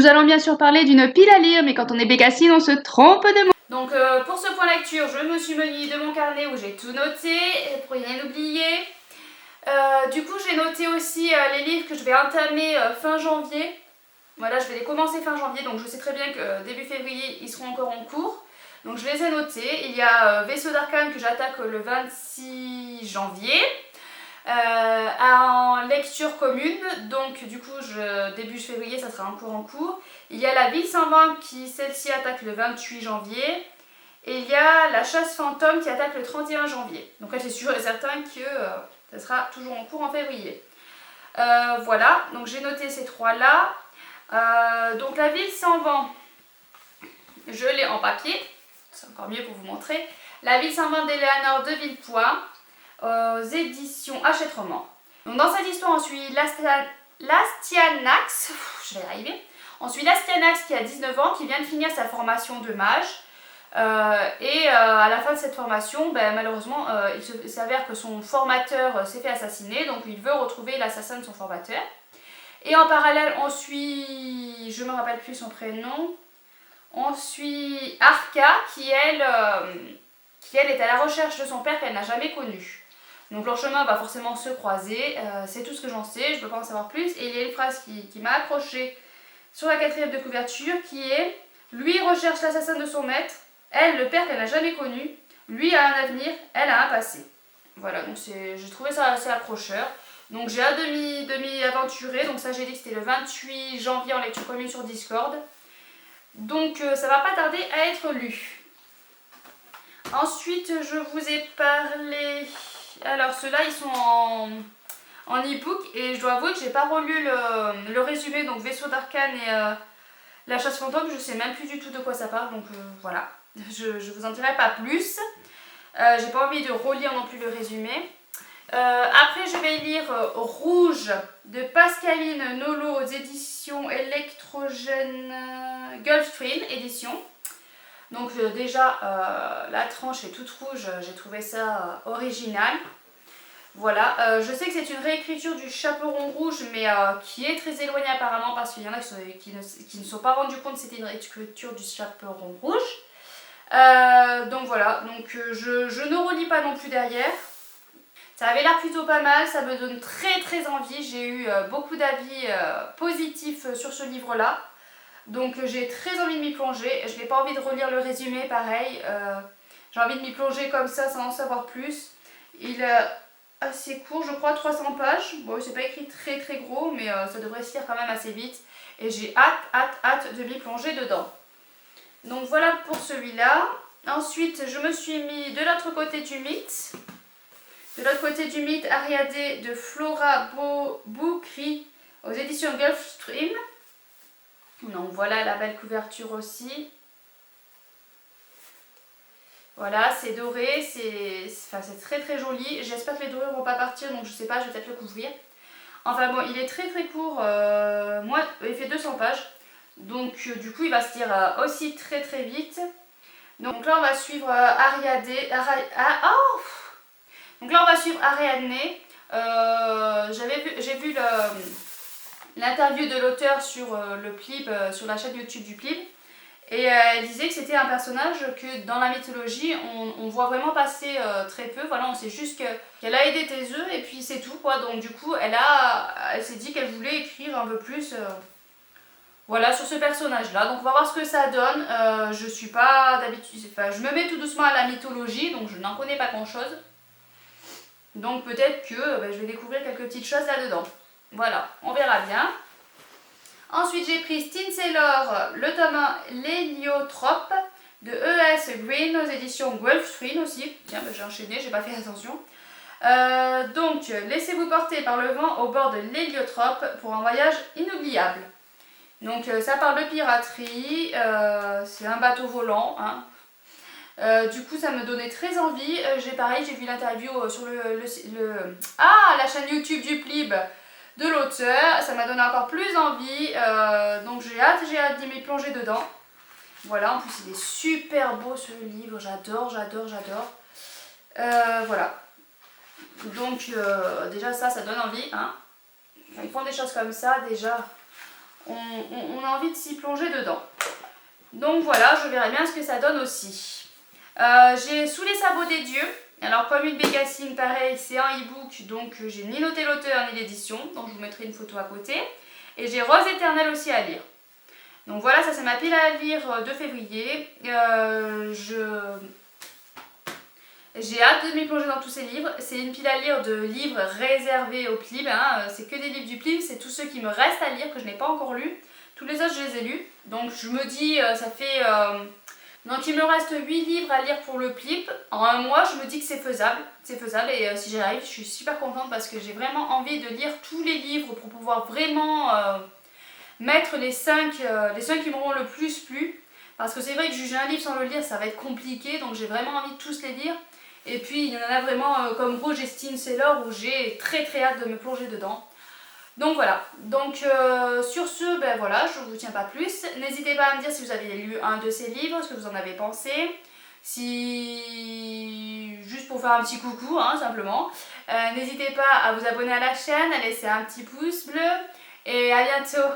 Nous allons bien sûr parler d'une pile à lire, mais quand on est bécassine, on se trompe de mots. Donc pour ce point lecture, je me suis munie de mon carnet où j'ai tout noté, pour rien oublier. Du coup, j'ai noté aussi les livres que je vais entamer fin janvier. Voilà, je vais les commencer fin janvier, donc je sais très bien que début février, ils seront encore en cours. Donc je les ai notés. Il y a Vaisseau d'Arcane que j'attaque le 26 janvier. En lecture commune, donc du coup début février ça sera encore en cours. Il y a La Ville sans vent qui celle-ci attaque le 28 janvier. Et il y a La Chasse fantôme qui attaque le 31 janvier. Donc là c'est sûr et certain que ça sera toujours en cours en février. Voilà, donc j'ai noté ces trois là. Donc La Ville sans vent, je l'ai en papier, c'est encore mieux pour vous montrer. La Ville sans vent d'Eleanor de Villepoix, aux éditions Hachette Roman. Donc dans cette histoire, on suit Lastianax, je vais y arriver. On suit Lastianax qui a 19 ans, qui vient de finir sa formation de mage. À la fin de cette formation, malheureusement, il s'avère que son formateur s'est fait assassiner, donc il veut retrouver l'assassin de son formateur. Et en parallèle, on suit, je ne me rappelle plus son prénom, on suit Arca qui elle est à la recherche de son père qu'elle n'a jamais connu. Donc leur chemin va forcément se croiser, c'est tout ce que j'en sais, je ne peux pas en savoir plus. Et il y a une phrase qui m'a accrochée sur la 4e de couverture qui est « Lui recherche l'assassin de son maître, elle le père qu'elle n'a jamais connu, lui a un avenir, elle a un passé. » Voilà, donc j'ai trouvé ça assez accrocheur. Donc j'ai un demi-aventuré, donc ça j'ai dit que c'était le 28 janvier en lecture commune sur Discord. Donc ça va pas tarder à être lu. Ensuite je vous ai parlé... Alors ceux-là ils sont en e-book et je dois avouer que j'ai pas relu le résumé, donc Vaisseau d'Arcane et La Chasse fantôme, je sais même plus du tout de quoi ça parle, donc voilà, je vous en dirai pas plus. J'ai pas envie de relire non plus le résumé. Après je vais lire Rouge de Pascaline Nolo aux éditions Électrogène Gulfstream édition. Donc déjà la tranche est toute rouge, j'ai trouvé ça original. Voilà, je sais que c'est une réécriture du Chaperon rouge, mais qui est très éloignée apparemment parce qu'il y en a qui ne se sont pas rendus compte que c'était une réécriture du Chaperon rouge. Donc voilà, donc je ne relis pas non plus derrière. Ça avait l'air plutôt pas mal, ça me donne très envie. J'ai eu beaucoup d'avis positifs sur ce livre-là. Donc j'ai très envie de m'y plonger. Je n'ai pas envie de relire le résumé, pareil. J'ai envie de m'y plonger comme ça sans en savoir plus. Il est assez court, je crois, 300 pages. Bon, c'est pas écrit très gros, mais ça devrait se lire quand même assez vite. Et j'ai hâte de m'y plonger dedans. Donc voilà pour celui-là. Ensuite, je me suis mis de l'autre côté du mythe. De l'autre côté du mythe, Ariadé de Flora Boukri aux éditions Gulfstream. Donc voilà la belle couverture aussi. Voilà, c'est doré, c'est très joli. J'espère que les dorés ne vont pas partir, donc je sais pas, je vais peut-être le couvrir. Enfin bon, il est très court. Moi, il fait 200 pages. Donc du coup, il va se lire aussi très vite. Donc là, on va suivre Ariadé. Donc là, on va suivre Ariadne. J'ai vu l'interview de l'auteur sur le Plib, sur la chaîne YouTube du Plib. Et elle disait que c'était un personnage que dans la mythologie, on voit vraiment passer très peu. Voilà, on sait juste qu'elle a aidé Thésée et puis c'est tout, quoi. Donc du coup, elle s'est dit qu'elle voulait écrire un peu plus voilà, sur ce personnage-là. Donc on va voir ce que ça donne. Je suis pas d'habitude... Enfin, je me mets tout doucement à la mythologie, donc je n'en connais pas grand-chose. Donc peut-être que je vais découvrir quelques petites choses là-dedans. Voilà, on verra bien. Ensuite, j'ai pris Stin Sailor, le tome 1, L'Héliotrope, de E.S. Green aux éditions Gulfstream aussi. Tiens, j'ai enchaîné, j'ai pas fait attention. Donc, laissez-vous porter par le vent au bord de l'Héliotrope pour un voyage inoubliable. Donc, ça parle de piraterie, c'est un bateau volant. Hein. Du coup, ça me donnait très envie. J'ai vu l'interview sur la chaîne YouTube du Plib de l'auteur, ça m'a donné encore plus envie, donc j'ai hâte d'y m'y plonger dedans. Voilà, en plus il est super beau ce livre, j'adore. Voilà, donc déjà ça donne envie, hein. Ils font des choses comme ça, déjà, on a envie de s'y plonger dedans. Donc voilà, je verrai bien ce que ça donne aussi. J'ai Sous les sabots des dieux. Alors comme une Bécassine, pareil, c'est un e-book, donc j'ai ni noté l'auteur ni l'édition, donc je vous mettrai une photo à côté. Et j'ai Rose éternelle aussi à lire. Donc voilà, ça c'est ma pile à lire de février. J'ai hâte de m'y plonger dans tous ces livres. C'est une pile à lire de livres réservés au PLIB. Hein. C'est que des livres du PLIB, c'est tous ceux qui me restent à lire, que je n'ai pas encore lus. Tous les autres, je les ai lus. Donc je me dis, ça fait... Donc il me reste 8 livres à lire pour le PLIB. En un mois, je me dis que c'est faisable. C'est faisable et si j'y arrive, je suis super contente parce que j'ai vraiment envie de lire tous les livres pour pouvoir vraiment mettre les 5 qui m'auront le plus plu. Parce que c'est vrai que juger un livre sans le lire, ça va être compliqué. Donc j'ai vraiment envie de tous les lire. Et puis il y en a vraiment comme Rouge et Steam Sailor où j'ai très hâte de me plonger dedans. Donc voilà, donc sur ce, ben voilà, je ne vous tiens pas plus. N'hésitez pas à me dire si vous avez lu un de ces livres, ce que vous en avez pensé. Si... Juste pour faire un petit coucou, hein, simplement. N'hésitez pas à vous abonner à la chaîne, à laisser un petit pouce bleu. Et à bientôt.